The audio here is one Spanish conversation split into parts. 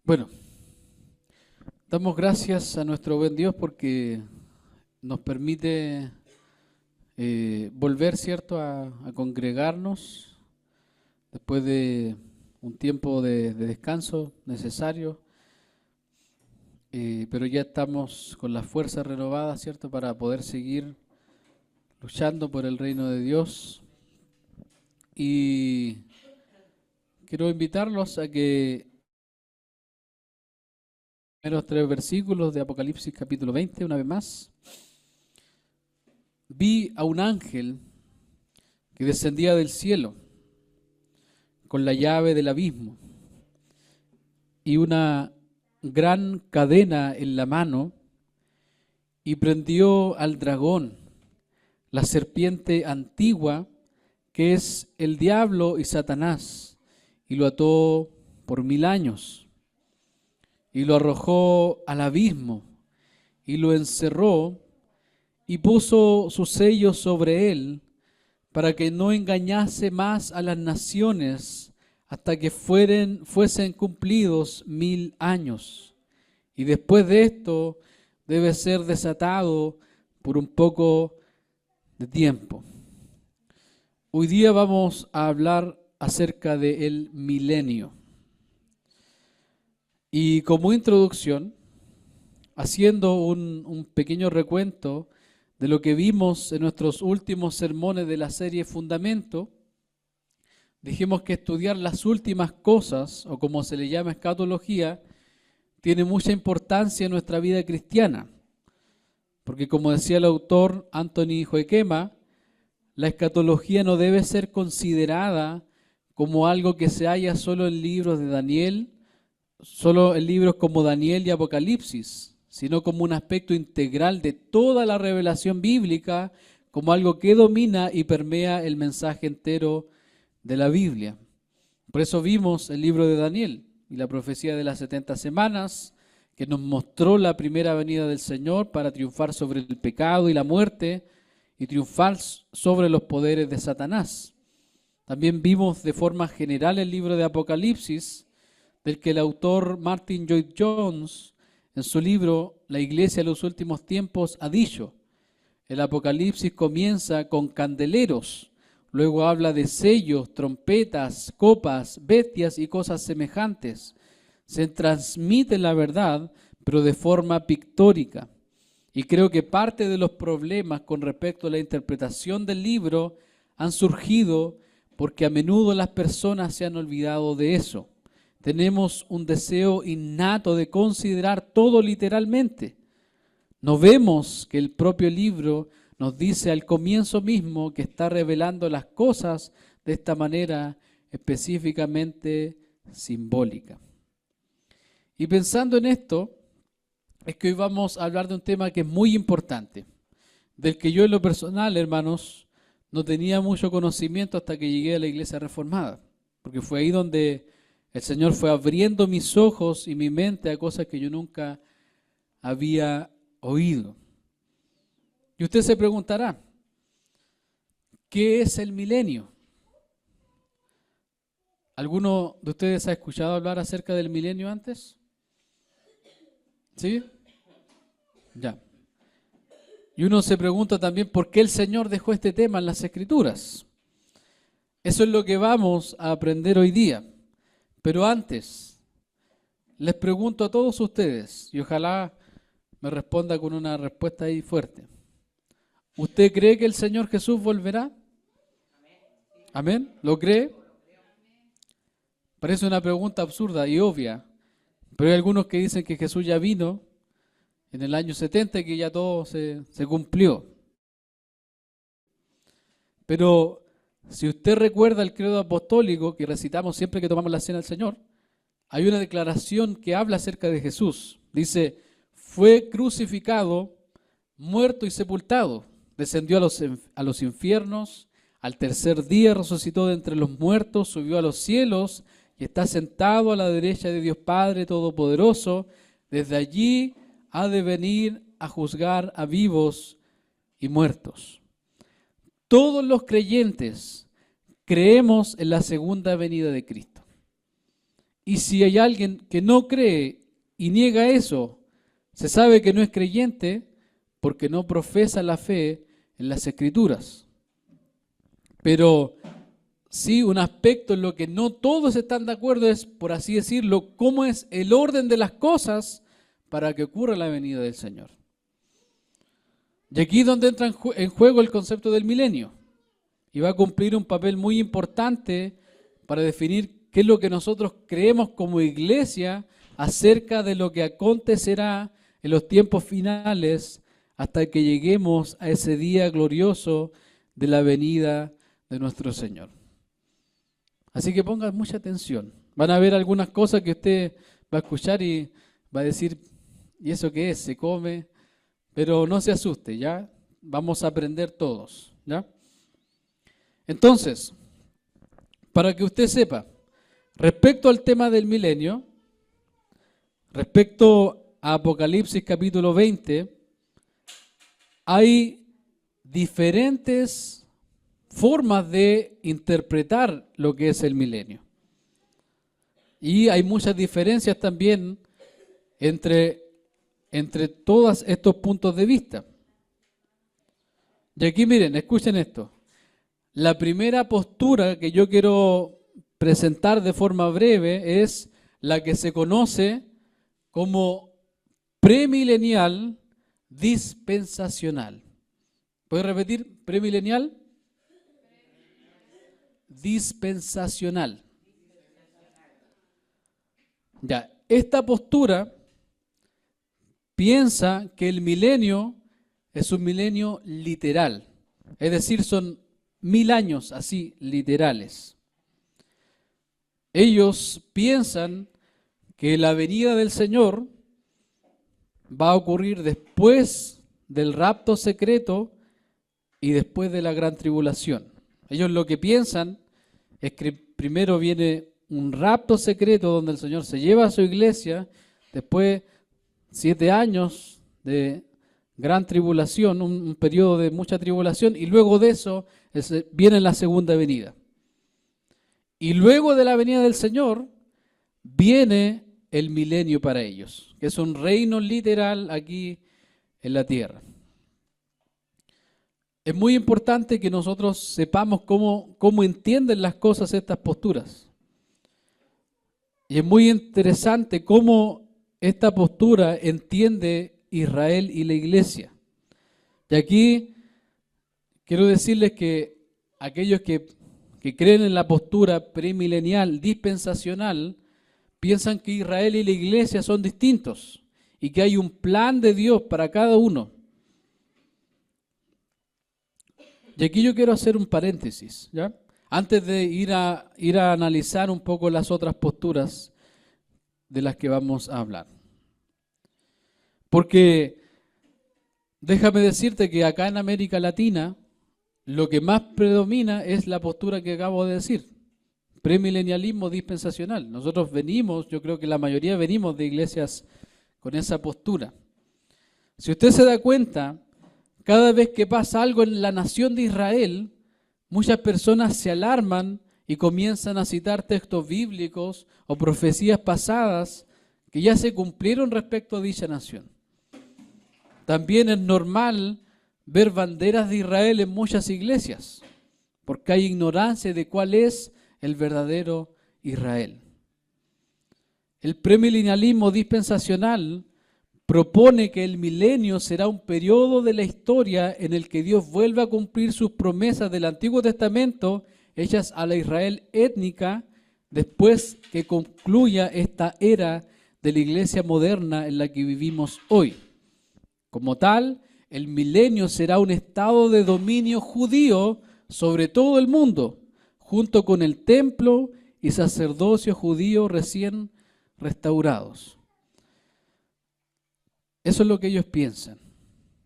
Bueno, damos gracias a nuestro buen Dios porque nos permite volver, ¿cierto?, a congregarnos después de un tiempo de descanso necesario, pero ya estamos con las fuerzas renovadas, ¿cierto?, para poder seguir luchando por el reino de Dios. Y quiero invitarlos a que primeros 3 versículos de Apocalipsis capítulo 20, una vez más. Vi a un ángel que descendía del cielo con la llave del abismo y una gran cadena en la mano, y prendió al dragón, la serpiente antigua, que es el diablo y Satanás, y lo ató por 1000 años, y lo arrojó al abismo, y lo encerró, y puso su sello sobre él, para que no engañase más a las naciones hasta que fuesen cumplidos 1000 años. Y después de esto debe ser desatado por un poco de tiempo. Hoy día vamos a hablar acerca del milenio. Y como introducción, haciendo un pequeño recuento de lo que vimos en nuestros últimos sermones de la serie Fundamento, dijimos que estudiar las últimas cosas, o como se le llama escatología, tiene mucha importancia en nuestra vida cristiana. Porque como decía el autor Anthony Joequema, la escatología no debe ser considerada como algo que se halla solo en libros de Daniel, solo en libros como Daniel y Apocalipsis, sino como un aspecto integral de toda la revelación bíblica, como algo que domina y permea el mensaje entero de la Biblia. Por eso vimos el libro de Daniel y la profecía de las 70 semanas, que nos mostró la primera venida del Señor para triunfar sobre el pecado y la muerte y triunfar sobre los poderes de Satanás. También vimos de forma general el libro de Apocalipsis, del que el autor Martin Lloyd-Jones, en su libro La Iglesia de los Últimos Tiempos, ha dicho: el Apocalipsis comienza con candeleros, luego habla de sellos, trompetas, copas, bestias y cosas semejantes. Se transmite la verdad, pero de forma pictórica. Y creo que parte de los problemas con respecto a la interpretación del libro han surgido porque a menudo las personas se han olvidado de eso. Tenemos un deseo innato de considerar todo literalmente. No vemos que el propio libro nos dice al comienzo mismo que está revelando las cosas de esta manera específicamente simbólica. Y pensando en esto, es que hoy vamos a hablar de un tema que es muy importante, del que yo en lo personal, hermanos, no tenía mucho conocimiento hasta que llegué a la Iglesia Reformada, porque fue ahí donde el Señor fue abriendo mis ojos y mi mente a cosas que yo nunca había oído. Y usted se preguntará, ¿qué es el milenio? ¿Alguno de ustedes ha escuchado hablar acerca del milenio antes? ¿Sí? Ya. Y uno se pregunta también por qué el Señor dejó este tema en las Escrituras. Eso es lo que vamos a aprender hoy día. Pero antes, les pregunto a todos ustedes, y ojalá me responda con una respuesta ahí fuerte. ¿Usted cree que el Señor Jesús volverá? ¿Amén? ¿Lo cree? Parece una pregunta absurda y obvia, pero hay algunos que dicen que Jesús ya vino en el año 70 y que ya todo se cumplió. Pero si usted recuerda el credo apostólico que recitamos siempre que tomamos la cena del Señor, hay una declaración que habla acerca de Jesús. Dice: fue crucificado, muerto y sepultado, descendió a los infiernos, al tercer día resucitó de entre los muertos, subió a los cielos y está sentado a la derecha de Dios Padre Todopoderoso. Desde allí ha de venir a juzgar a vivos y muertos. Todos los creyentes creemos en la segunda venida de Cristo. Y si hay alguien que no cree y niega eso, se sabe que no es creyente porque no profesa la fe en las Escrituras. Pero sí, un aspecto en lo que no todos están de acuerdo es, por así decirlo, cómo es el orden de las cosas para que ocurra la venida del Señor. Y aquí es donde entra en juego el concepto del milenio. Y va a cumplir un papel muy importante para definir qué es lo que nosotros creemos como iglesia acerca de lo que acontecerá en los tiempos finales hasta que lleguemos a ese día glorioso de la venida de nuestro Señor. Así que pongan mucha atención. Van a ver algunas cosas que usted va a escuchar y va a decir, ¿y eso qué es? ¿Se come? Pero no se asuste, ¿ya? Vamos a aprender todos, ¿ya? Entonces, para que usted sepa, respecto al tema del milenio, respecto a Apocalipsis capítulo 20, hay diferentes formas de interpretar lo que es el milenio. Y hay muchas diferencias también entre todos estos puntos de vista. Y aquí miren, escuchen esto. La primera postura que yo quiero presentar de forma breve es la que se conoce como premilenial dispensacional. ¿Puede repetir? Premilenial dispensacional. Ya, esta postura piensa que el milenio es un milenio literal, es decir, son 1000 años así literales. Ellos piensan que la venida del Señor va a ocurrir después del rapto secreto y después de la gran tribulación. Ellos lo que piensan es que primero viene un rapto secreto donde el Señor se lleva a su iglesia, después 7 años de gran tribulación, un periodo de mucha tribulación, y luego de eso viene la segunda venida. Y luego de la venida del Señor viene el milenio para ellos, que es un reino literal aquí en la tierra. Es muy importante que nosotros sepamos cómo entienden las cosas estas posturas. Y es muy interesante cómo esta postura entiende Israel y la iglesia. Y aquí quiero decirles que aquellos que creen en la postura premilenial, dispensacional, piensan que Israel y la iglesia son distintos y que hay un plan de Dios para cada uno. Y aquí yo quiero hacer un paréntesis, ¿ya? Antes de ir a analizar un poco las otras posturas de las que vamos a hablar. Porque déjame decirte que acá en América Latina lo que más predomina es la postura que acabo de decir, premilenialismo dispensacional. Nosotros venimos, yo creo que la mayoría venimos de iglesias con esa postura. Si usted se da cuenta, cada vez que pasa algo en la nación de Israel, muchas personas se alarman y comienzan a citar textos bíblicos o profecías pasadas que ya se cumplieron respecto a dicha nación. También es normal ver banderas de Israel en muchas iglesias, porque hay ignorancia de cuál es el verdadero Israel. El premilenialismo dispensacional propone que el milenio será un periodo de la historia en el que Dios vuelva a cumplir sus promesas del Antiguo Testamento hechas a la Israel étnica después que concluya esta era de la iglesia moderna en la que vivimos hoy. Como tal, el milenio será un estado de dominio judío sobre todo el mundo, junto con el templo y sacerdocio judío recién restaurados. Eso es lo que ellos piensan.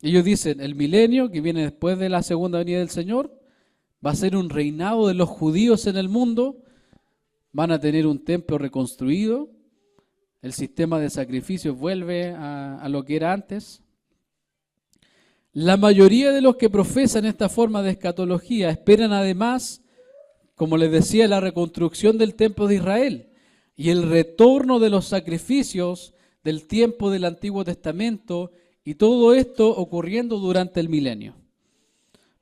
Ellos dicen, el milenio, que viene después de la segunda venida del Señor, va a ser un reinado de los judíos en el mundo, van a tener un templo reconstruido, el sistema de sacrificios vuelve a lo que era antes. La mayoría de los que profesan esta forma de escatología esperan además, como les decía, la reconstrucción del templo de Israel, y el retorno de los sacrificios del tiempo del Antiguo Testamento, y todo esto ocurriendo durante el milenio.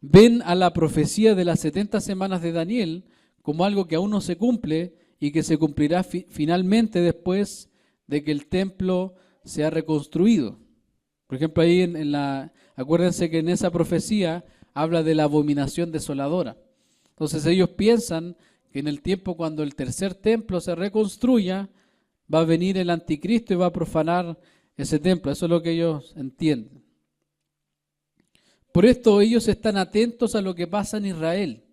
Ven a la profecía de las 70 semanas de Daniel como algo que aún no se cumple y que se cumplirá finalmente después de que el templo sea reconstruido. Por ejemplo, ahí acuérdense que en esa profecía habla de la abominación desoladora. Entonces ellos piensan que en el tiempo cuando el tercer templo se reconstruya, va a venir el anticristo y va a profanar ese templo. Eso es lo que ellos entienden. Por esto ellos están atentos a lo que pasa en Israel.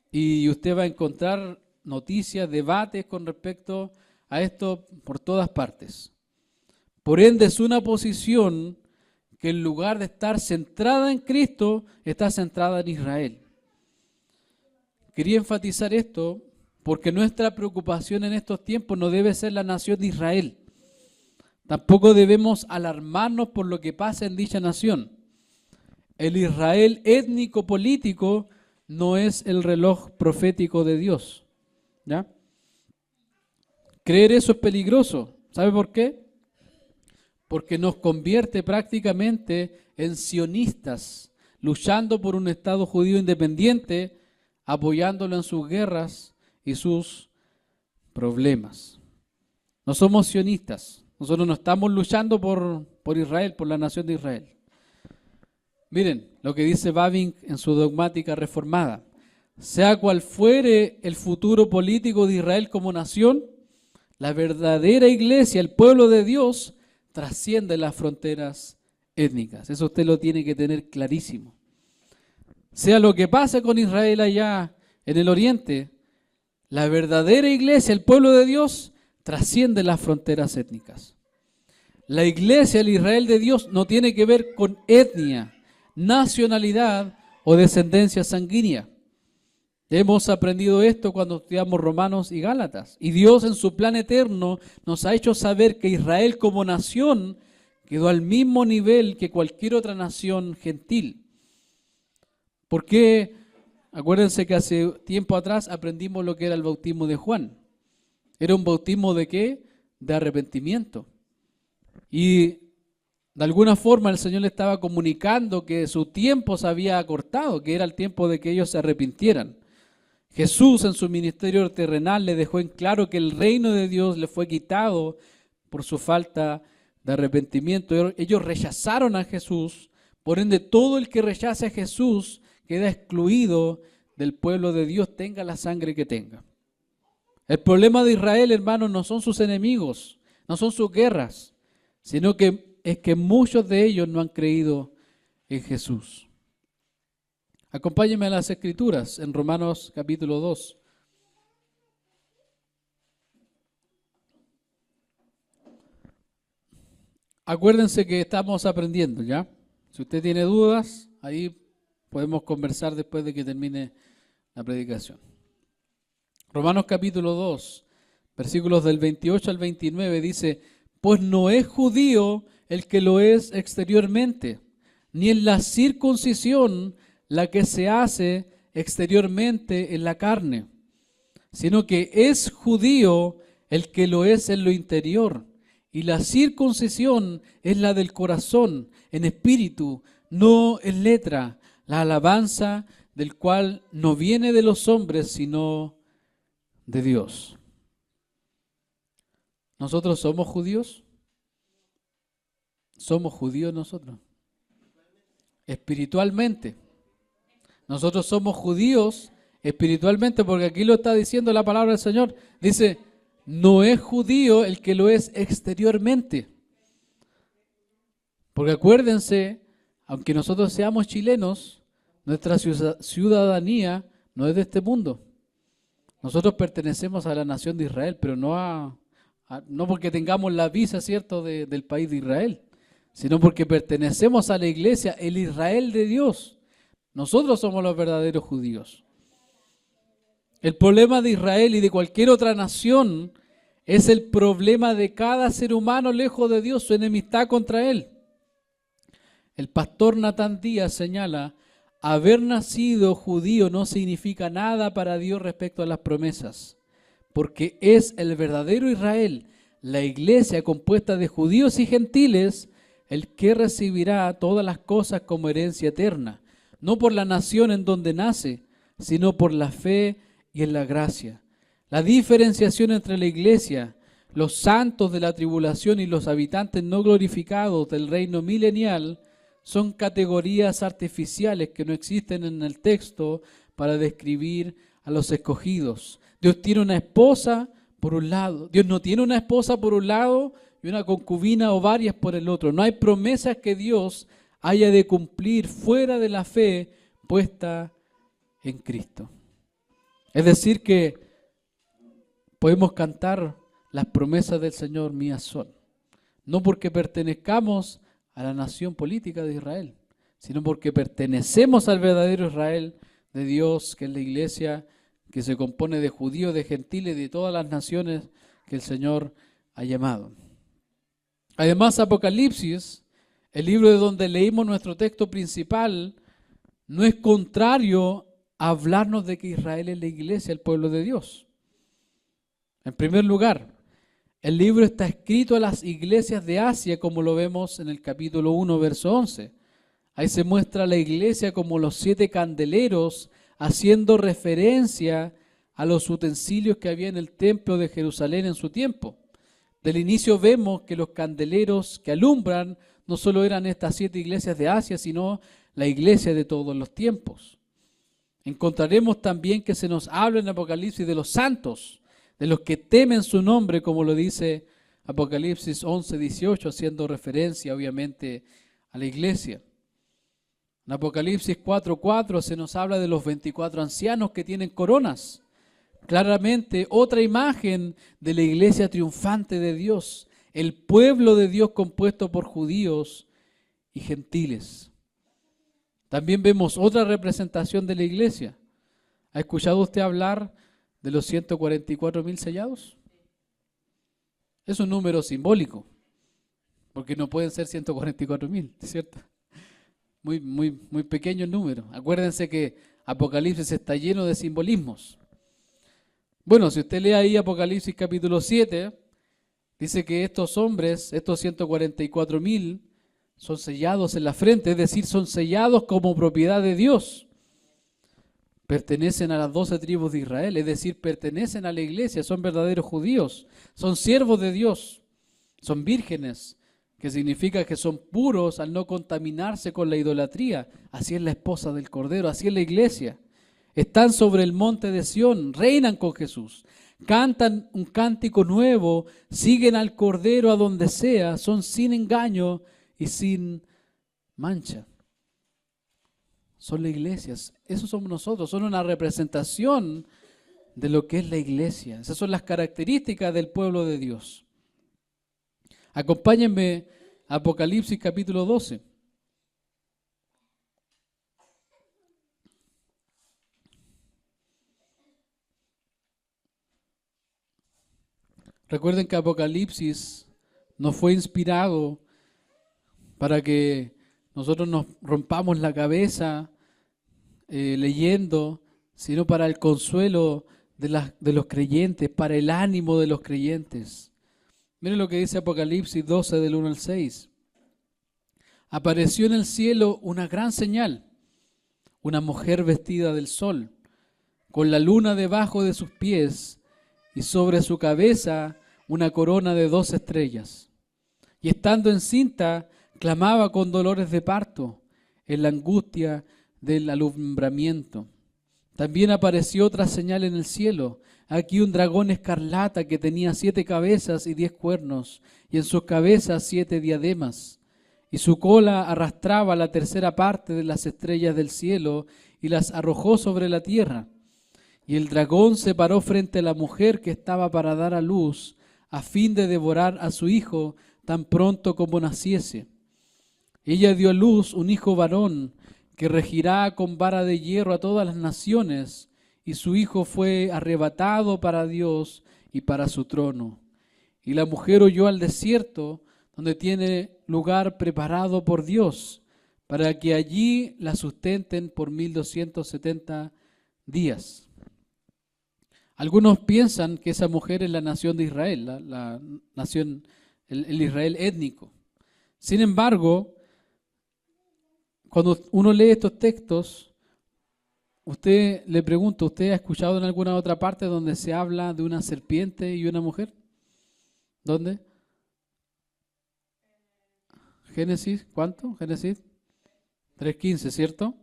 Y usted va a encontrar noticias, debates con respecto a esto por todas partes. Por ende es una posición que en lugar de estar centrada en Cristo, está centrada en Israel. Quería enfatizar esto porque nuestra preocupación en estos tiempos no debe ser la nación de Israel. Tampoco debemos alarmarnos por lo que pasa en dicha nación. El Israel étnico-político no es el reloj profético de Dios. ¿Ya? Creer eso es peligroso. ¿Sabe por qué? Porque nos convierte prácticamente en sionistas, luchando por un Estado judío independiente, apoyándolo en sus guerras y sus problemas. No somos sionistas. Nosotros no estamos luchando por Israel, por la nación de Israel. Miren lo que dice Bavinck en su dogmática reformada. Sea cual fuere el futuro político de Israel como nación, la verdadera iglesia, el pueblo de Dios, trasciende las fronteras étnicas. Eso usted lo tiene que tener clarísimo. Sea lo que pase con Israel allá en el oriente, la verdadera iglesia, el pueblo de Dios, trasciende las fronteras étnicas. La iglesia, el Israel de Dios, no tiene que ver con etnia, nacionalidad o descendencia sanguínea. Hemos aprendido esto cuando estudiamos Romanos y Gálatas. Y Dios en su plan eterno nos ha hecho saber que Israel como nación quedó al mismo nivel que cualquier otra nación gentil. ¿Por qué? Acuérdense que hace tiempo atrás aprendimos lo que era el bautismo de Juan. Era un bautismo ¿de qué? De arrepentimiento. Y de alguna forma el Señor le estaba comunicando que su tiempo se había acortado, que era el tiempo de que ellos se arrepintieran. Jesús en su ministerio terrenal le dejó en claro que el reino de Dios le fue quitado por su falta de arrepentimiento. Ellos rechazaron a Jesús, por ende todo el que rechace a Jesús queda excluido del pueblo de Dios, tenga la sangre que tenga. El problema de Israel, hermanos, no son sus enemigos, no son sus guerras, sino que es que muchos de ellos no han creído en Jesús. Acompáñenme a las Escrituras en Romanos capítulo 2. Acuérdense que estamos aprendiendo, ¿ya? Si usted tiene dudas, ahí podemos conversar después de que termine la predicación. Romanos capítulo 2, versículos del 28 al 29 dice: pues no es judío el que lo es exteriormente, ni en la circuncisión la que se hace exteriormente en la carne, sino que es judío el que lo es en lo interior, y la circuncisión es la del corazón, en espíritu, no en letra, la alabanza del cual no viene de los hombres, sino de Dios. ¿Nosotros somos judíos? ¿Somos judíos nosotros? Espiritualmente. Nosotros somos judíos espiritualmente, porque aquí lo está diciendo la palabra del Señor. Dice, no es judío el que lo es exteriormente. Porque acuérdense, aunque nosotros seamos chilenos, nuestra ciudadanía no es de este mundo. Nosotros pertenecemos a la nación de Israel, pero no porque tengamos la visa, ¿cierto?, del país de Israel, sino porque pertenecemos a la iglesia, el Israel de Dios. Nosotros somos los verdaderos judíos. El problema de Israel y de cualquier otra nación es el problema de cada ser humano lejos de Dios, su enemistad contra Él. El pastor Natán Díaz señala: haber nacido judío no significa nada para Dios respecto a las promesas, porque es el verdadero Israel, la iglesia compuesta de judíos y gentiles, el que recibirá todas las cosas como herencia eterna, no por la nación en donde nace, sino por la fe y en la gracia. La diferenciación entre la iglesia, los santos de la tribulación y los habitantes no glorificados del reino milenial son categorías artificiales que no existen en el texto para describir a los escogidos. Dios tiene una esposa por un lado. Dios no tiene una esposa por un lado y una concubina o varias por el otro. No hay promesas que Dios haya de cumplir fuera de la fe puesta en Cristo. Es decir que podemos cantar las promesas del Señor mías son, no porque pertenezcamos a la nación política de Israel, sino porque pertenecemos al verdadero Israel de Dios, que es la iglesia que se compone de judíos, de gentiles, de todas las naciones que el Señor ha llamado. Además, Apocalipsis, el libro de donde leímos nuestro texto principal, no es contrario a hablarnos de que Israel es la iglesia, el pueblo de Dios. En primer lugar, el libro está escrito a las iglesias de Asia, como lo vemos en el capítulo 1, verso 11. Ahí se muestra la iglesia como los 7 candeleros, haciendo referencia a los utensilios que había en el templo de Jerusalén en su tiempo. Del inicio vemos que los candeleros que alumbran no solo eran estas 7 iglesias de Asia, sino la iglesia de todos los tiempos. Encontraremos también que se nos habla en Apocalipsis de los santos, de los que temen su nombre, como lo dice Apocalipsis 11, 18, haciendo referencia obviamente a la iglesia. En Apocalipsis 4:4 se nos habla de los 24 ancianos que tienen coronas. Claramente otra imagen de la iglesia triunfante de Dios, el pueblo de Dios compuesto por judíos y gentiles. También vemos otra representación de la iglesia. ¿Ha escuchado usted hablar de los 144,000 sellados? Es un número simbólico, porque no pueden ser 144,000, ¿cierto? Muy pequeño el número. Acuérdense que Apocalipsis está lleno de simbolismos. Bueno, si usted lee ahí Apocalipsis capítulo 7, dice que estos hombres, estos 144,000, son sellados en la frente, es decir, son sellados como propiedad de Dios. Pertenecen a las 12 tribus de Israel, es decir, pertenecen a la iglesia, son verdaderos judíos, son siervos de Dios, son vírgenes, que significa que son puros al no contaminarse con la idolatría. Así es la esposa del Cordero, así es la iglesia. Están sobre el monte de Sión, reinan con Jesús, cantan un cántico nuevo, siguen al Cordero a donde sea, son sin engaño y sin mancha. Son las iglesias, esos somos nosotros, son una representación de lo que es la iglesia. Esas son las características del pueblo de Dios. Acompáñenme a Apocalipsis capítulo 12. Recuerden que Apocalipsis no fue inspirado para que nosotros nos rompamos la cabeza leyendo, sino para el consuelo de los creyentes, para el ánimo de los creyentes. Miren lo que dice Apocalipsis 12 del 1 al 6. Apareció en el cielo una gran señal, una mujer vestida del sol, con la luna debajo de sus pies y sobre su cabeza una corona de 2 estrellas. Y estando encinta, clamaba con dolores de parto, en la angustia del alumbramiento. También apareció otra señal en el cielo, aquí un dragón escarlata que tenía 7 cabezas y 10 cuernos, y en sus cabezas 7 diademas. Y su cola arrastraba la tercera parte de las estrellas del cielo y las arrojó sobre la tierra. Y el dragón se paró frente a la mujer que estaba para dar a luz, a fin de devorar a su hijo tan pronto como naciese. Ella dio a luz un hijo varón, que regirá con vara de hierro a todas las naciones, y su hijo fue arrebatado para Dios y para su trono. Y la mujer huyó al desierto, donde tiene lugar preparado por Dios, para que allí la sustenten por 1270 días. Algunos piensan que esa mujer es la nación de Israel, la nación, el Israel étnico. Sin embargo, cuando uno lee estos textos, usted le pregunta, ¿usted ha escuchado en alguna otra parte donde se habla de una serpiente y una mujer? ¿Dónde? Génesis, ¿cuánto? Génesis 3:15, ¿cierto?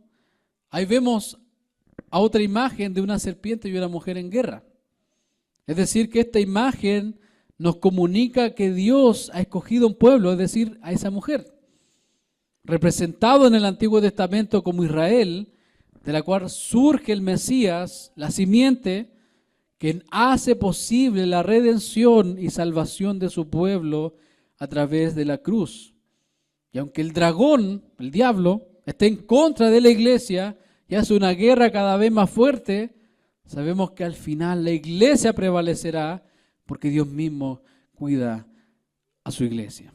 Ahí vemos a otra imagen de una serpiente y una mujer en guerra. Es decir, que esta imagen nos comunica que Dios ha escogido un pueblo, es decir, a esa mujer, representado en el Antiguo Testamento como Israel, de la cual surge el Mesías, la simiente, que hace posible la redención y salvación de su pueblo a través de la cruz. Y aunque el dragón, el diablo, esté en contra de la iglesia y hace una guerra cada vez más fuerte, sabemos que al final la iglesia prevalecerá porque Dios mismo cuida a su iglesia.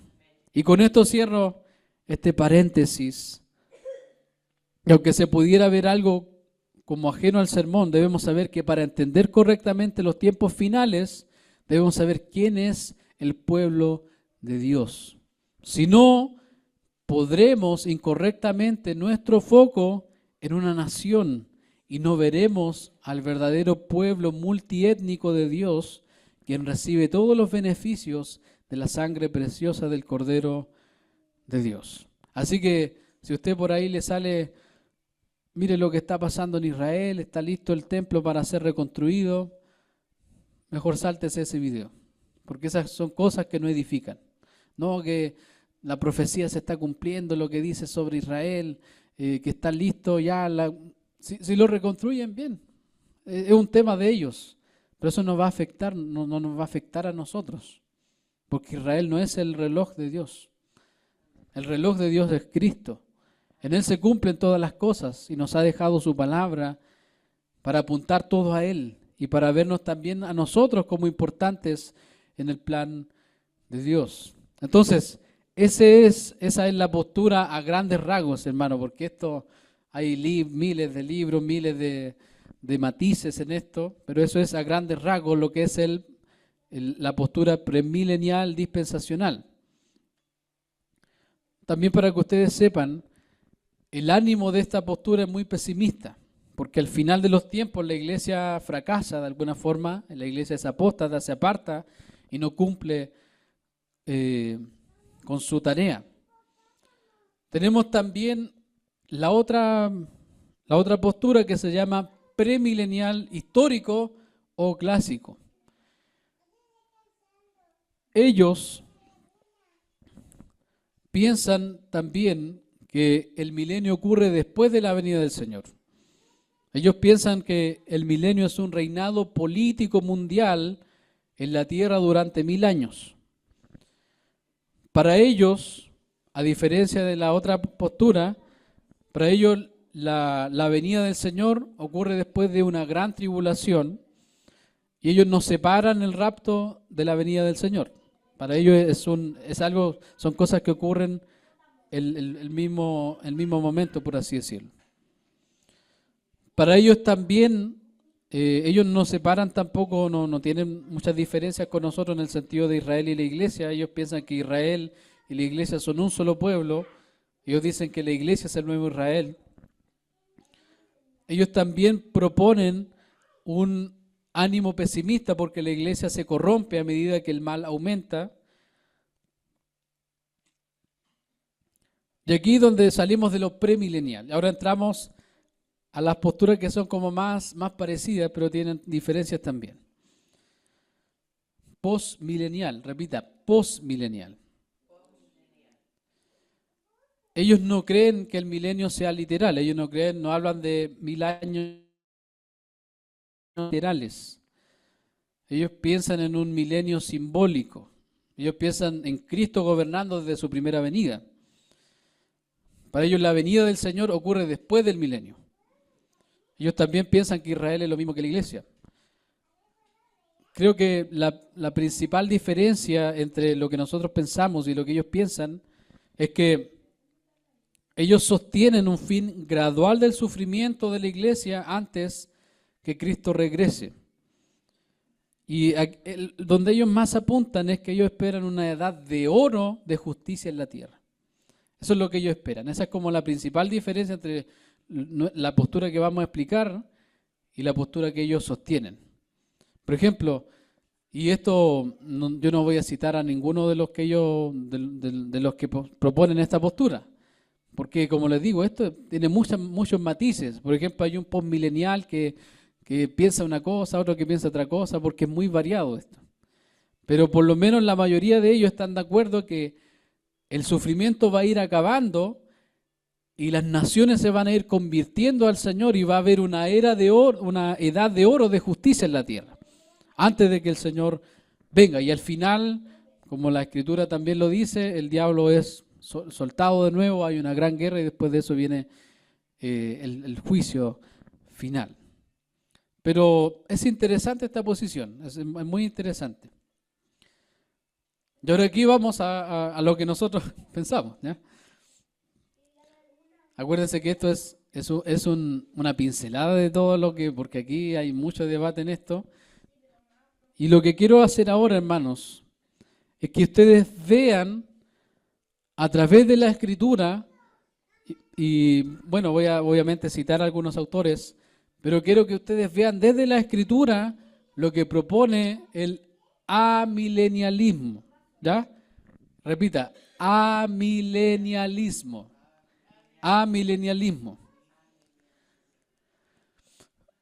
Y con esto cierro este paréntesis. Y aunque se pudiera ver algo como ajeno al sermón, debemos saber que para entender correctamente los tiempos finales, debemos saber quién es el pueblo de Dios. Si no, podremos incorrectamente nuestro foco en una nación y no veremos al verdadero pueblo multiétnico de Dios, quien recibe todos los beneficios de la sangre preciosa del Cordero de Dios. Así que si usted por ahí le sale, mire lo que está pasando en Israel, está listo el templo para ser reconstruido, mejor sáltese ese video, porque esas son cosas que no edifican. No que la profecía se está cumpliendo, lo que dice sobre Israel, que está listo ya. Si lo reconstruyen, bien, es un tema de ellos, pero eso nos va a afectar, no nos va a afectar a nosotros, porque Israel no es el reloj de Dios. El reloj de Dios es Cristo. En Él se cumplen todas las cosas y nos ha dejado su palabra para apuntar todo a Él y para vernos también a nosotros como importantes en el plan de Dios. Entonces, esa es la postura a grandes rasgos, hermano, porque esto hay miles de libros, miles de matices en esto, pero eso es a grandes rasgos lo que es la postura premilenial dispensacional. También para que ustedes sepan, el ánimo de esta postura es muy pesimista, porque al final de los tiempos la iglesia fracasa de alguna forma, la iglesia es apóstata, se aparta y no cumple con su tarea. Tenemos también la otra postura que se llama premilenial histórico o clásico. Ellos piensan también que el milenio ocurre después de la venida del Señor. Ellos piensan que el milenio es un reinado político mundial en la tierra durante 1000 años. Para ellos, a diferencia de la otra postura, para ellos la venida del Señor ocurre después de una gran tribulación y ellos no separan el rapto de la venida del Señor. Para ellos son cosas que ocurren el mismo momento, por así decirlo. Para ellos también, ellos no separan tampoco, no tienen muchas diferencias con nosotros en el sentido de Israel y la iglesia. Ellos piensan que Israel y la iglesia son un solo pueblo. Ellos dicen que la iglesia es el nuevo Israel. Ellos también proponen un ánimo pesimista porque la iglesia se corrompe a medida que el mal aumenta. Y aquí es donde salimos de lo premilenial. Ahora entramos a las posturas que son como más parecidas, pero tienen diferencias también. Postmilenial, repita, postmilenial. Ellos no creen que el milenio sea literal, ellos no hablan de 1000 años literales. Ellos piensan en un milenio simbólico. Ellos piensan en Cristo gobernando desde su primera venida. Para ellos la venida del Señor ocurre después del milenio. Ellos también piensan que Israel es lo mismo que la iglesia. Creo que la principal diferencia entre lo que nosotros pensamos y lo que ellos piensan es que ellos sostienen un fin gradual del sufrimiento de la iglesia antes que Cristo regrese. Y donde ellos más apuntan es que ellos esperan una edad de oro de justicia en la tierra. Eso es lo que ellos esperan. Esa es como la principal diferencia entre la postura que vamos a explicar y la postura que ellos sostienen. Por ejemplo, y esto yo no voy a citar a ninguno de los que ellos, de los que proponen esta postura, porque como les digo, esto tiene muchos matices. Por ejemplo, hay un postmilenial que piensa una cosa, otro que piensa otra cosa, porque es muy variado esto. Pero por lo menos la mayoría de ellos están de acuerdo que el sufrimiento va a ir acabando y las naciones se van a ir convirtiendo al Señor y va a haber una era de oro, una edad de oro de justicia en la tierra, antes de que el Señor venga. Y al final, como la Escritura también lo dice, el diablo es soltado de nuevo, hay una gran guerra y después de eso viene el juicio final. Pero es interesante esta posición, es muy interesante. Y ahora aquí vamos a lo que nosotros pensamos, ¿ya? Acuérdense que esto es una pincelada de todo lo que, porque aquí hay mucho debate en esto. Y lo que quiero hacer ahora, hermanos, es que ustedes vean a través de la Escritura, y bueno, voy a obviamente citar a algunos autores, pero quiero que ustedes vean desde la Escritura lo que propone el amilenialismo. ¿Ya? Repita, amilenialismo. Amilenialismo.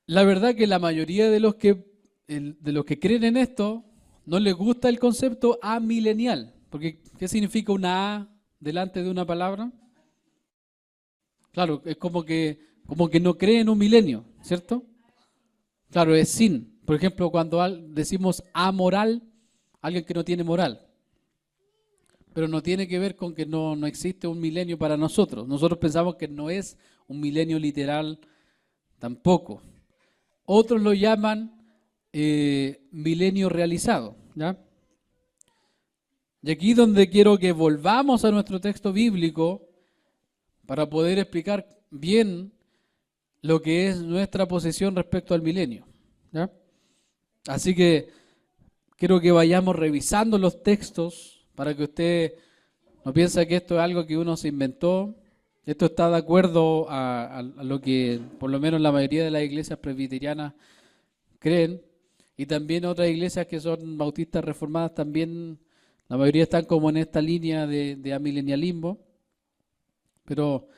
La verdad que la mayoría de los que creen en esto no les gusta el concepto amilenial. Porque, ¿qué significa una A delante de una palabra? Claro, es como que no cree en un milenio, ¿cierto? Claro, es sin. Por ejemplo, cuando decimos amoral, alguien que no tiene moral. Pero no tiene que ver con que no existe un milenio para nosotros. Nosotros pensamos que no es un milenio literal tampoco. Otros lo llaman milenio realizado, ¿ya? Y aquí donde quiero que volvamos a nuestro texto bíblico para poder explicar bien lo que es nuestra posición respecto al milenio, ¿ya? Así que quiero que vayamos revisando los textos para que usted no piense que esto es algo que uno se inventó. Esto está de acuerdo a lo que por lo menos la mayoría de las iglesias presbiterianas creen, y también otras iglesias que son bautistas reformadas también, la mayoría están como en esta línea de amilenialismo. Pero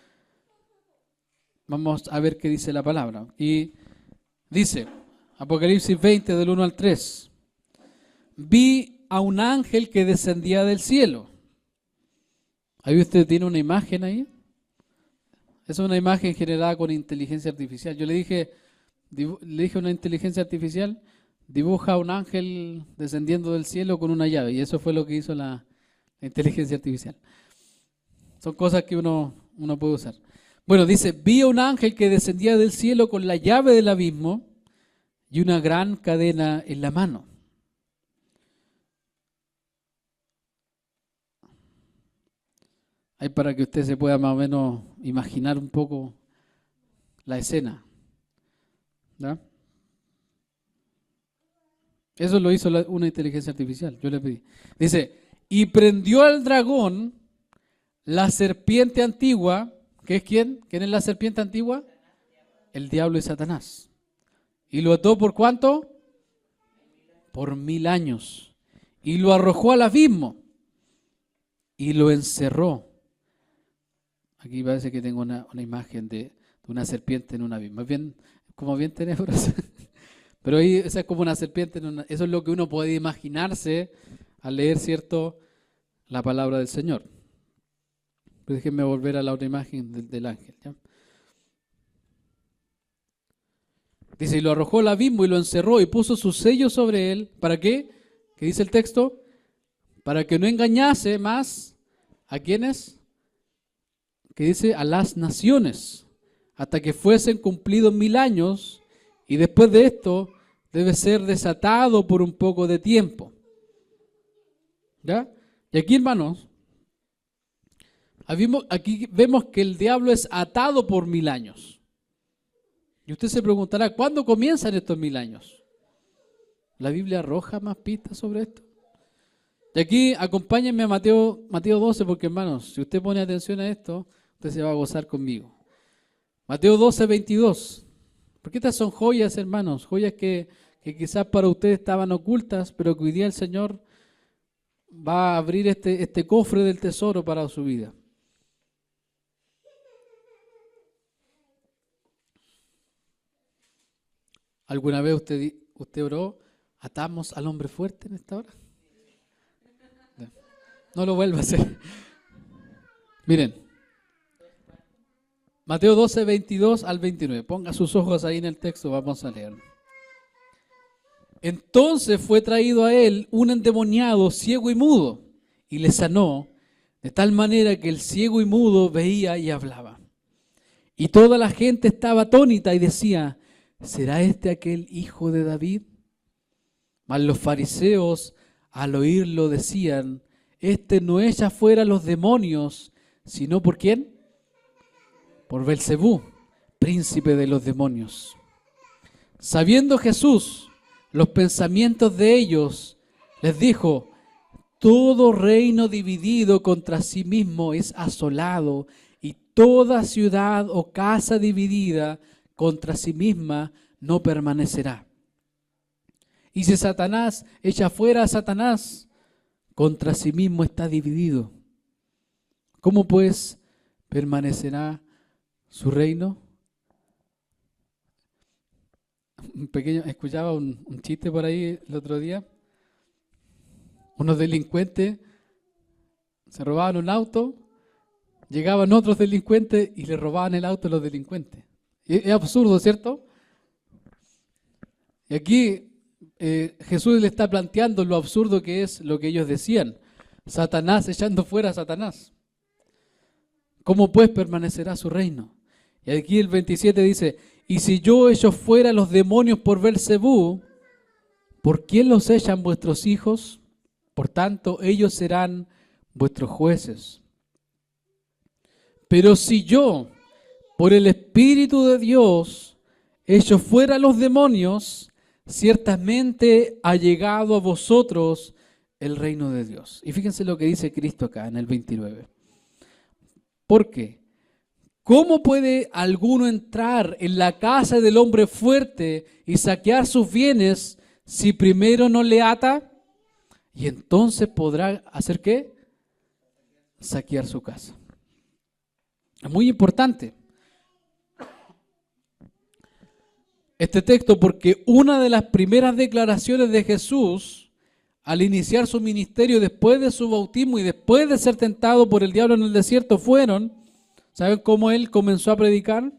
vamos a ver qué dice la palabra. Y dice, Apocalipsis 20 del 1 al 3, vi a un ángel que descendía del cielo. Ahí usted tiene una imagen ahí. Es una imagen generada con inteligencia artificial. Yo le dije a una inteligencia artificial, dibuja a un ángel descendiendo del cielo con una llave. Y eso fue lo que hizo la inteligencia artificial. Son cosas que uno puede usar. Bueno, dice, vi a un ángel que descendía del cielo con la llave del abismo y una gran cadena en la mano. Ahí para que usted se pueda más o menos imaginar un poco la escena, ¿ya? Eso lo hizo una inteligencia artificial, yo le pedí. Dice, y prendió al dragón, la serpiente antigua, ¿que es quién? ¿Quién es la serpiente antigua? El diablo y Satanás. ¿Y lo ató por cuánto? Por 1000 años. Y lo arrojó al abismo y lo encerró. Aquí parece que tengo una imagen de una serpiente en un abismo. Es bien, como bien tenebrosa. Pero ahí esa es como una serpiente eso es lo que uno puede imaginarse al leer, ¿cierto?, la palabra del Señor. Pero déjenme volver a la otra imagen del ángel, ¿ya? Dice, y lo arrojó al abismo y lo encerró y puso su sello sobre él. ¿Para qué? ¿Qué dice el texto? Para que no engañase más ¿a quiénes? Que dice a las naciones, hasta que fuesen cumplidos 1000 años, y después de esto debe ser desatado por un poco de tiempo. ¿Ya? Y aquí, hermanos, aquí vemos que el diablo es atado por 1000 años. Y usted se preguntará, ¿cuándo comienzan estos 1000 años? ¿La Biblia arroja más pistas sobre esto? Y aquí acompáñenme a Mateo 12, porque hermanos, si usted pone atención a esto, usted se va a gozar conmigo. Mateo 12, 22. Porque estas son joyas, hermanos, joyas que quizás para ustedes estaban ocultas, pero que hoy día el Señor va a abrir este cofre del tesoro para su vida. ¿Alguna vez usted oró, atamos al hombre fuerte en esta hora? No lo vuelva a hacer. Miren, Mateo 12, 22 al 29. Ponga sus ojos ahí en el texto, vamos a leer. Entonces fue traído a él un endemoniado ciego y mudo, y le sanó, de tal manera que el ciego y mudo veía y hablaba. Y toda la gente estaba atónita y decía, ¿será este aquel hijo de David? Mas los fariseos al oírlo decían, este no echa fuera los demonios, sino ¿por quién? Por Belcebú, príncipe de los demonios. Sabiendo Jesús los pensamientos de ellos, les dijo, todo reino dividido contra sí mismo es asolado, y toda ciudad o casa dividida contra sí misma no permanecerá. Y si Satanás echa fuera a Satanás, contra sí mismo está dividido. ¿Cómo pues permanecerá su reino? Escuchaba un chiste por ahí el otro día. Unos delincuentes se robaban un auto, llegaban otros delincuentes y le robaban el auto a los delincuentes. Es absurdo, ¿cierto? Y aquí Jesús le está planteando lo absurdo que es lo que ellos decían. Satanás echando fuera a Satanás. ¿Cómo pues permanecerá su reino? Y aquí el 27 dice, y si yo echo fuera los demonios por Belcebú, ¿por quién los echan vuestros hijos? Por tanto, ellos serán vuestros jueces. Pero si yo, por el Espíritu de Dios, echo fuera los demonios, ciertamente ha llegado a vosotros el reino de Dios. Y fíjense lo que dice Cristo acá en el 29. ¿Por qué? ¿Cómo puede alguno entrar en la casa del hombre fuerte y saquear sus bienes si primero no le ata? Y entonces podrá hacer ¿qué? Saquear su casa. Es muy importante este texto porque una de las primeras declaraciones de Jesús al iniciar su ministerio después de su bautismo y después de ser tentado por el diablo en el desierto fueron, ¿saben cómo él comenzó a predicar?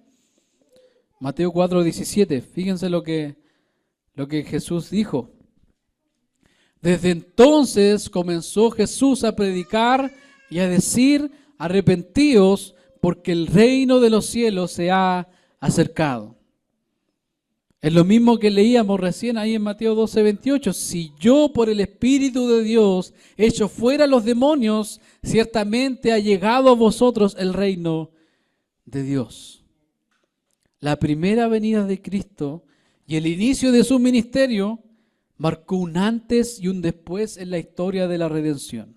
Mateo 4:17. Fíjense lo que Jesús dijo. Desde entonces comenzó Jesús a predicar y a decir, arrepentíos porque el reino de los cielos se ha acercado. Es lo mismo que leíamos recién ahí en Mateo 12:28. Si yo por el Espíritu de Dios echo fuera los demonios, ciertamente ha llegado a vosotros el reino de Dios. La primera venida de Cristo y el inicio de su ministerio marcó un antes y un después en la historia de la redención.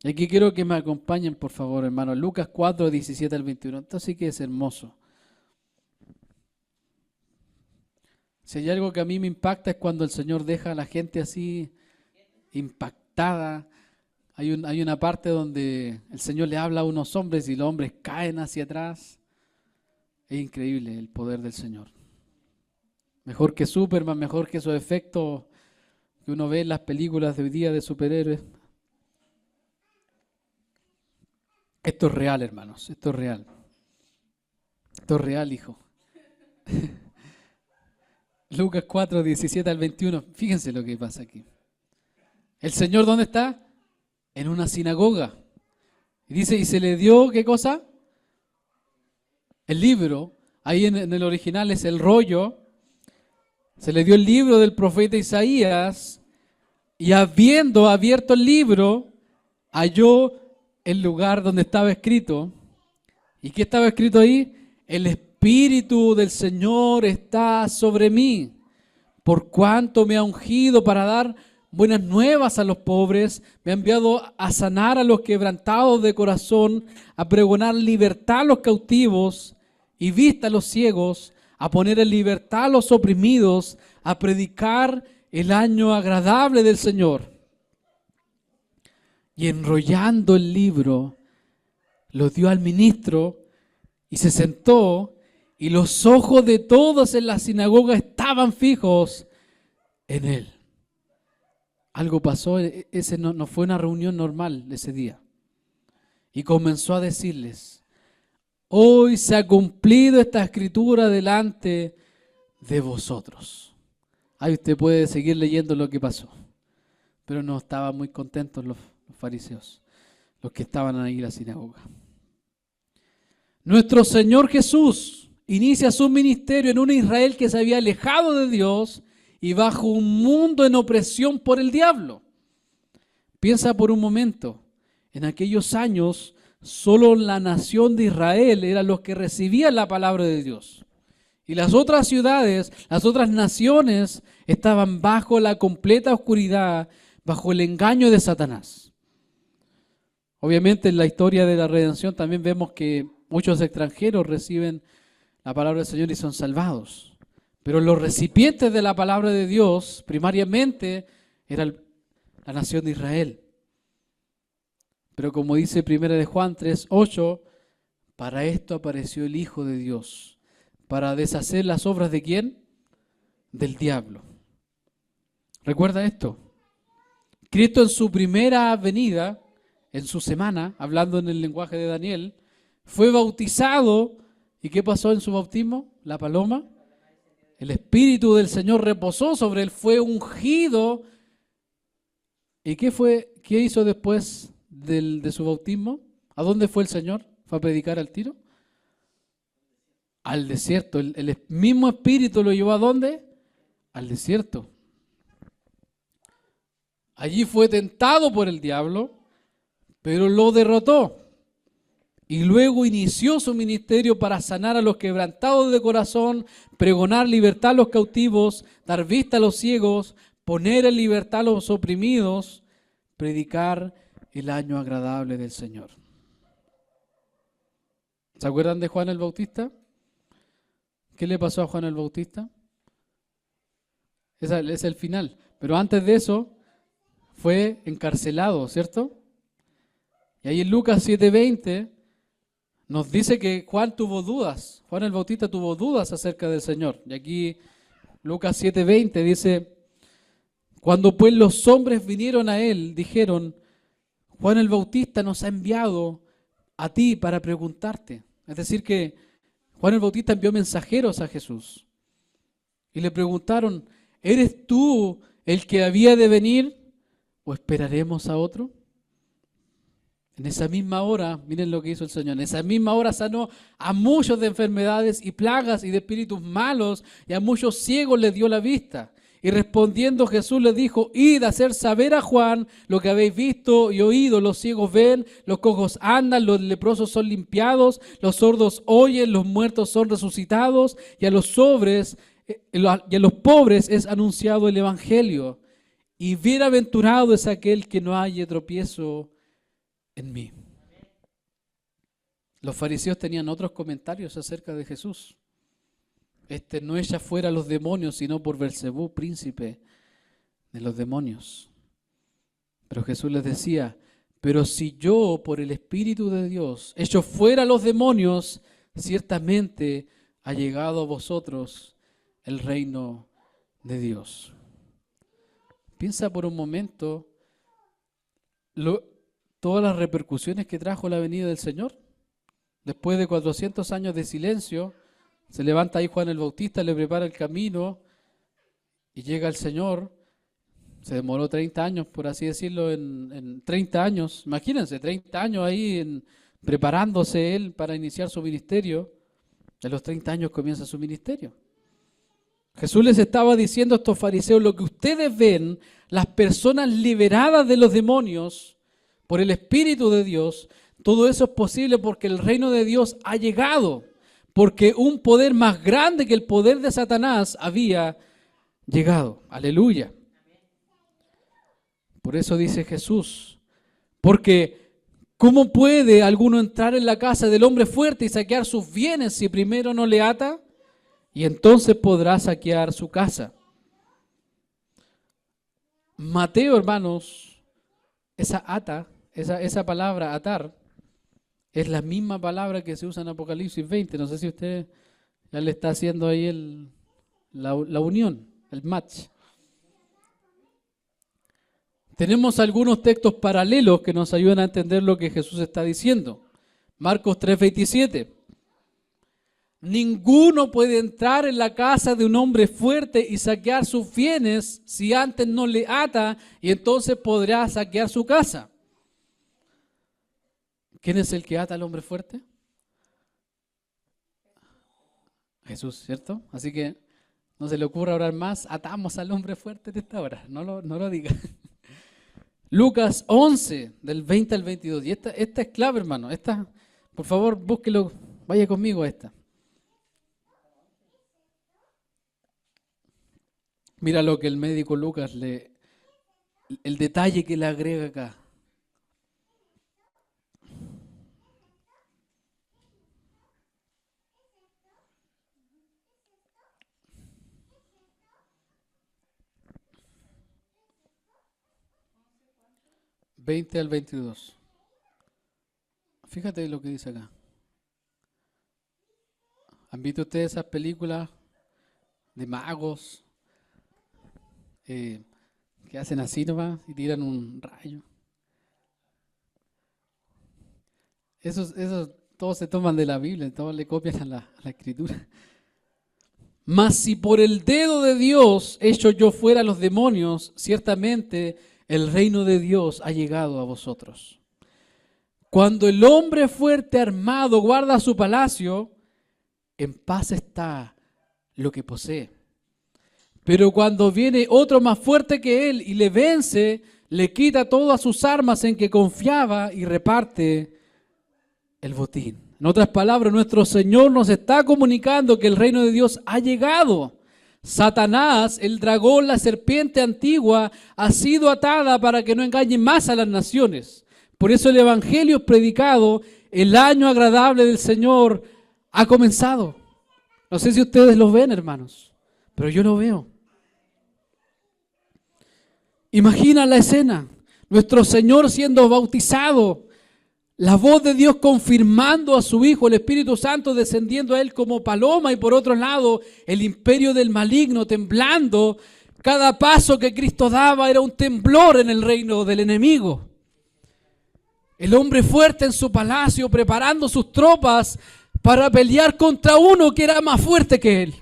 Y aquí quiero que me acompañen, por favor, hermanos. Lucas 4:17 al 21. Esto sí que es hermoso. Si hay algo que a mí me impacta es cuando el Señor deja a la gente así impactada. Hay una parte donde el Señor le habla a unos hombres y los hombres caen hacia atrás. Es increíble el poder del Señor. Mejor que Superman, mejor que esos efectos que uno ve en las películas de hoy día de superhéroes. Esto es real, hermanos, esto es real. Esto es real, hijo. Lucas 4:17 al 21. Fíjense lo que pasa aquí. ¿El Señor dónde está? En una sinagoga. Y dice, y se le dio, ¿qué cosa? El libro. Ahí en el original es el rollo. Se le dio el libro del profeta Isaías. Y habiendo abierto el libro, halló el lugar donde estaba escrito. ¿Y qué estaba escrito ahí? El Espíritu del Señor está sobre mí, por cuanto me ha ungido para dar buenas nuevas a los pobres, me ha enviado a sanar a los quebrantados de corazón, a pregonar libertad a los cautivos y vista a los ciegos, a poner en libertad a los oprimidos, a predicar el año agradable del Señor. Y enrollando el libro, lo dio al ministro y se sentó, y los ojos de todos en la sinagoga estaban fijos en él. Algo pasó, ese no fue una reunión normal ese día. Y comenzó a decirles: hoy se ha cumplido esta escritura delante de vosotros. Ahí usted puede seguir leyendo lo que pasó. Pero no estaban muy contentos los fariseos, los que estaban ahí en la sinagoga. Nuestro Señor Jesús inicia su ministerio en un Israel que se había alejado de Dios y bajo un mundo en opresión por el diablo. Piensa por un momento, en aquellos años solo la nación de Israel era los que recibían la palabra de Dios. Y las otras ciudades, las otras naciones estaban bajo la completa oscuridad, bajo el engaño de Satanás. Obviamente en la historia de la redención también vemos que muchos extranjeros reciben la palabra del Señor y son salvados. Pero los recipientes de la palabra de Dios primariamente era la nación de Israel. Pero como dice 1 de Juan 3:8, para esto apareció el Hijo de Dios, para deshacer las obras ¿de quién? Del diablo. ¿Recuerda esto? Cristo en su primera venida, en su semana, hablando en el lenguaje de Daniel, fue bautizado. ¿Y qué pasó en su bautismo? La paloma. El Espíritu del Señor reposó sobre él, fue ungido. ¿Y qué hizo después de su bautismo? ¿A dónde fue el Señor? ¿Fue a predicar al tiro? Al desierto. El mismo Espíritu lo llevó ¿a dónde? Al desierto. Allí fue tentado por el diablo, pero lo derrotó. Y luego inició su ministerio para sanar a los quebrantados de corazón, pregonar libertad a los cautivos, dar vista a los ciegos, poner en libertad a los oprimidos, predicar el año agradable del Señor. ¿Se acuerdan de Juan el Bautista? ¿Qué le pasó a Juan el Bautista? Ese es el final. Pero antes de eso fue encarcelado, ¿cierto? Y ahí en Lucas 7:20 nos dice que Juan tuvo dudas. Juan el Bautista tuvo dudas acerca del Señor. Y aquí Lucas 7:20 dice: cuando pues los hombres vinieron a él, dijeron: Juan el Bautista nos ha enviado a ti para preguntarte. Es decir que Juan el Bautista envió mensajeros a Jesús. Y le preguntaron: ¿eres tú el que había de venir o esperaremos a otro? En esa misma hora, miren lo que hizo el Señor, en esa misma hora sanó a muchos de enfermedades y plagas y de espíritus malos, y a muchos ciegos les dio la vista. Y respondiendo Jesús les dijo: id a hacer saber a Juan lo que habéis visto y oído. Los ciegos ven, los cojos andan, los leprosos son limpiados, los sordos oyen, los muertos son resucitados, y a los pobres es anunciado el evangelio. Y bienaventurado es aquel que no haya tropiezo en mí. Los fariseos tenían otros comentarios acerca de Jesús. No echa fuera a los demonios, sino por Beelzebú, príncipe de los demonios. Pero Jesús les decía: pero si yo por el Espíritu de Dios echo fuera a los demonios, ciertamente ha llegado a vosotros el reino de Dios. Piensa por un momento todas las repercusiones que trajo la venida del Señor. Después de 400 años de silencio, se levanta ahí Juan el Bautista, le prepara el camino y llega el Señor. Se demoró 30 años, por así decirlo, en 30 años. Imagínense, 30 años ahí preparándose él para iniciar su ministerio. A los 30 años comienza su ministerio. Jesús les estaba diciendo a estos fariseos: lo que ustedes ven, las personas liberadas de los demonios por el Espíritu de Dios, todo eso es posible porque el reino de Dios ha llegado, porque un poder más grande que el poder de Satanás había llegado. Aleluya. Por eso dice Jesús, porque ¿cómo puede alguno entrar en la casa del hombre fuerte y saquear sus bienes si primero no le ata? Y entonces podrá saquear su casa. Mateo, hermanos, esa palabra atar, es la misma palabra que se usa en Apocalipsis 20. No sé si usted ya le está haciendo ahí la unión, el match. Tenemos algunos textos paralelos que nos ayudan a entender lo que Jesús está diciendo. Marcos 3:27. Ninguno puede entrar en la casa de un hombre fuerte y saquear sus bienes si antes no le ata, y entonces podrá saquear su casa. ¿Quién es el que ata al hombre fuerte? Jesús, ¿cierto? Así que no se le ocurra orar más, atamos al hombre fuerte de esta hora, no lo diga. Lucas 11, del 20 al 22. Y esta es clave, hermano. Por favor, búsquelo, vaya conmigo a esta. Mira lo que el médico Lucas el detalle que le agrega acá. ...20 al 22. Fíjate lo que dice acá. ¿Han visto ustedes esas películas de magos que hacen así nomás y tiran un rayo? Esos todos se toman de la Biblia, todos le copian a la Escritura. Mas si por el dedo de Dios hecho yo fuera a los demonios, ciertamente el reino de Dios ha llegado a vosotros. Cuando el hombre fuerte armado guarda su palacio, en paz está lo que posee. Pero cuando viene otro más fuerte que él y le vence, le quita todas sus armas en que confiaba y reparte el botín. En otras palabras, nuestro Señor nos está comunicando que el reino de Dios ha llegado. Satanás, el dragón, la serpiente antigua, ha sido atada para que no engañe más a las naciones. Por eso el evangelio predicado, el año agradable del Señor, ha comenzado. No sé si ustedes lo ven, hermanos, pero yo lo veo. Imagina la escena, nuestro Señor siendo bautizado, la voz de Dios confirmando a su Hijo, el Espíritu Santo descendiendo a Él como paloma, y por otro lado el imperio del maligno temblando. Cada paso que Cristo daba era un temblor en el reino del enemigo. El hombre fuerte en su palacio preparando sus tropas para pelear contra uno que era más fuerte que él.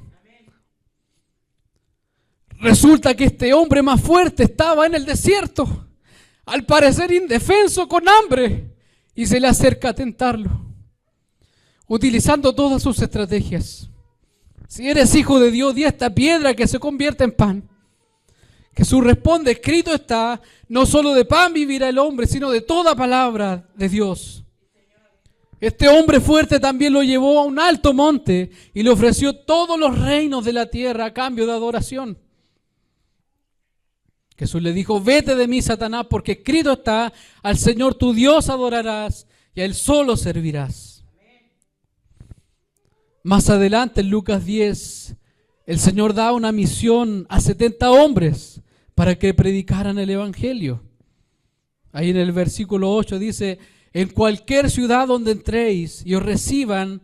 Resulta que este hombre más fuerte estaba en el desierto, al parecer indefenso, con hambre, y se le acerca a tentarlo, utilizando todas sus estrategias. Si eres hijo de Dios, di a esta piedra que se convierta en pan. Jesús responde, escrito está, no solo de pan vivirá el hombre, sino de toda palabra de Dios. Este hombre fuerte también lo llevó a un alto monte y le ofreció todos los reinos de la tierra a cambio de adoración. Jesús le dijo, vete de mí, Satanás, porque escrito está, al Señor tu Dios adorarás y a Él solo servirás. Más adelante en Lucas 10, el Señor da una misión a 70 hombres para que predicaran el Evangelio. Ahí en el versículo 8 dice, en cualquier ciudad donde entréis y os reciban,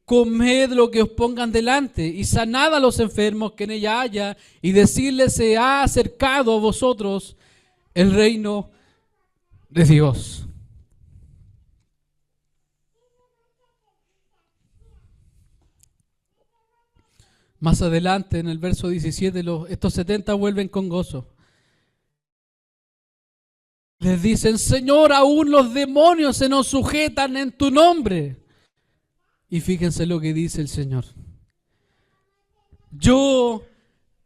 comed lo que os pongan delante y sanad a los enfermos que en ella haya, y decirles, se ha acercado a vosotros el reino de Dios. Más adelante en el verso 17, estos 70 vuelven con gozo. Les dicen, Señor, aún los demonios se nos sujetan en tu nombre. Y fíjense lo que dice el Señor. Yo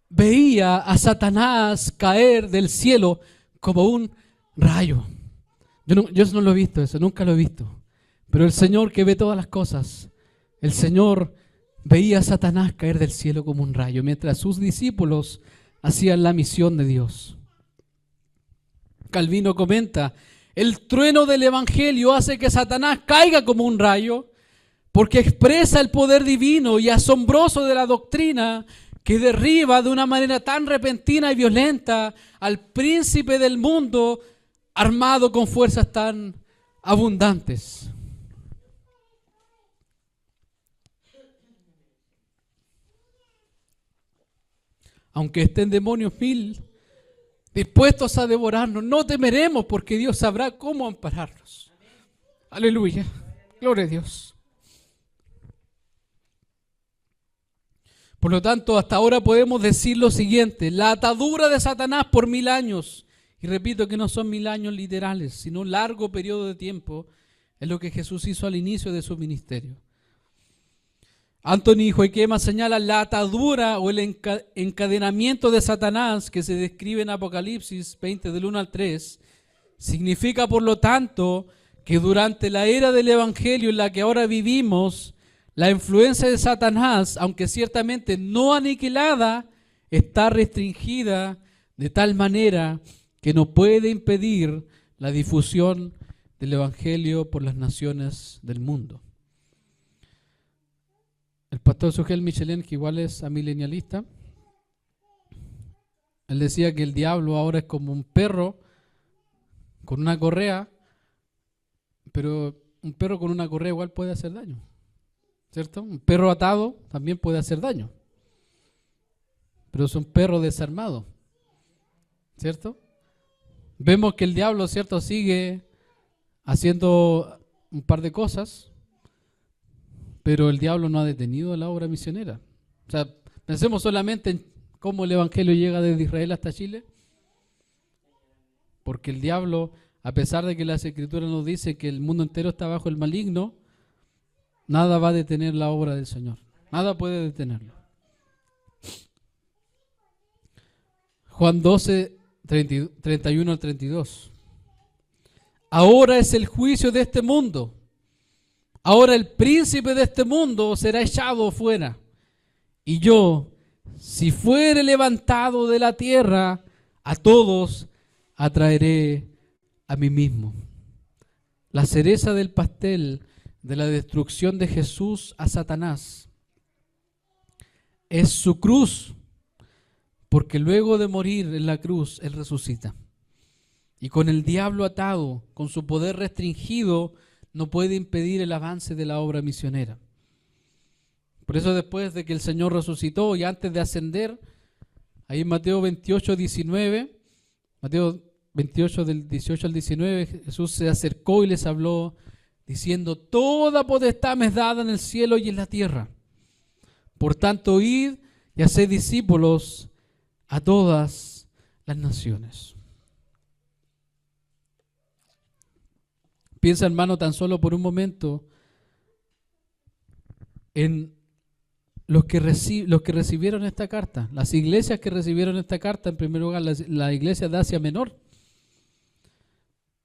veía a Satanás caer del cielo como un rayo. Yo no lo he visto eso, nunca lo he visto. Pero el Señor que ve todas las cosas, el Señor veía a Satanás caer del cielo como un rayo, mientras sus discípulos hacían la misión de Dios. Calvino comenta: el trueno del Evangelio hace que Satanás caiga como un rayo, porque expresa el poder divino y asombroso de la doctrina que derriba de una manera tan repentina y violenta al príncipe del mundo, armado con fuerzas tan abundantes. Aunque estén demonios mil dispuestos a devorarnos, no temeremos, porque Dios sabrá cómo ampararnos. Aleluya. Gloria a Dios. Por lo tanto, hasta ahora podemos decir lo siguiente: la atadura de Satanás por 1000 años, y repito que no son 1000 años literales, sino un largo periodo de tiempo, es lo que Jesús hizo al inicio de su ministerio. Anthony Joiquema señala: la atadura o el encadenamiento de Satanás, que se describe en Apocalipsis 20 del 1 al 3, significa por lo tanto que durante la era del Evangelio en la que ahora vivimos, la influencia de Satanás, aunque ciertamente no aniquilada, está restringida de tal manera que no puede impedir la difusión del Evangelio por las naciones del mundo. El pastor Sugel Michelin, que igual es amilenialista, él decía que el diablo ahora es como un perro con una correa, pero un perro con una correa igual puede hacer daño, ¿cierto? Un perro atado también puede hacer daño, pero es un perro desarmado, ¿cierto? Vemos que el diablo, ¿cierto?, sigue haciendo un par de cosas, pero el diablo no ha detenido la obra misionera. O sea, pensemos solamente en cómo el Evangelio llega desde Israel hasta Chile, porque el diablo, a pesar de que las Escrituras nos dicen que el mundo entero está bajo el maligno, nada va a detener la obra del Señor. Nada puede detenerlo. Juan 12, 31 al 32. Ahora es el juicio de este mundo. Ahora el príncipe de este mundo será echado fuera. Y yo, si fuere levantado de la tierra, a todos atraeré a mí mismo. La cereza del pastel de la destrucción de Jesús a Satanás es su cruz, porque luego de morir en la cruz, Él resucita. Y con el diablo atado, con su poder restringido, no puede impedir el avance de la obra misionera. Por eso, después de que el Señor resucitó y antes de ascender, ahí en Mateo 28, 19, Mateo 28 del 18 al 19, Jesús se acercó y les habló diciendo: toda potestad me es dada en el cielo y en la tierra. Por tanto, id y haced discípulos a todas las naciones. Piensa, hermano, tan solo por un momento en los que recibieron esta carta, las iglesias que recibieron esta carta. En primer lugar, la iglesia de Asia Menor.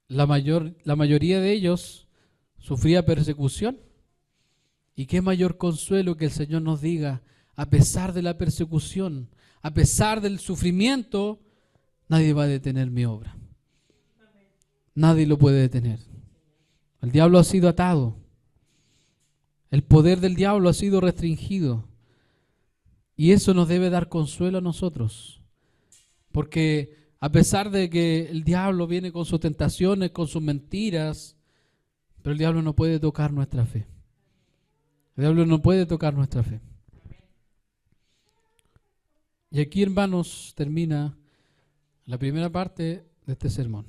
La mayoría de ellos sufría persecución. Y qué mayor consuelo que el Señor nos diga: a pesar de la persecución, a pesar del sufrimiento, nadie va a detener mi obra. Nadie lo puede detener. El diablo ha sido atado. El poder del diablo ha sido restringido. Y eso nos debe dar consuelo a nosotros. Porque a pesar de que el diablo viene con sus tentaciones, con sus mentiras, pero el diablo no puede tocar nuestra fe. El diablo no puede tocar nuestra fe. Y aquí, hermanos, termina la primera parte de este sermón.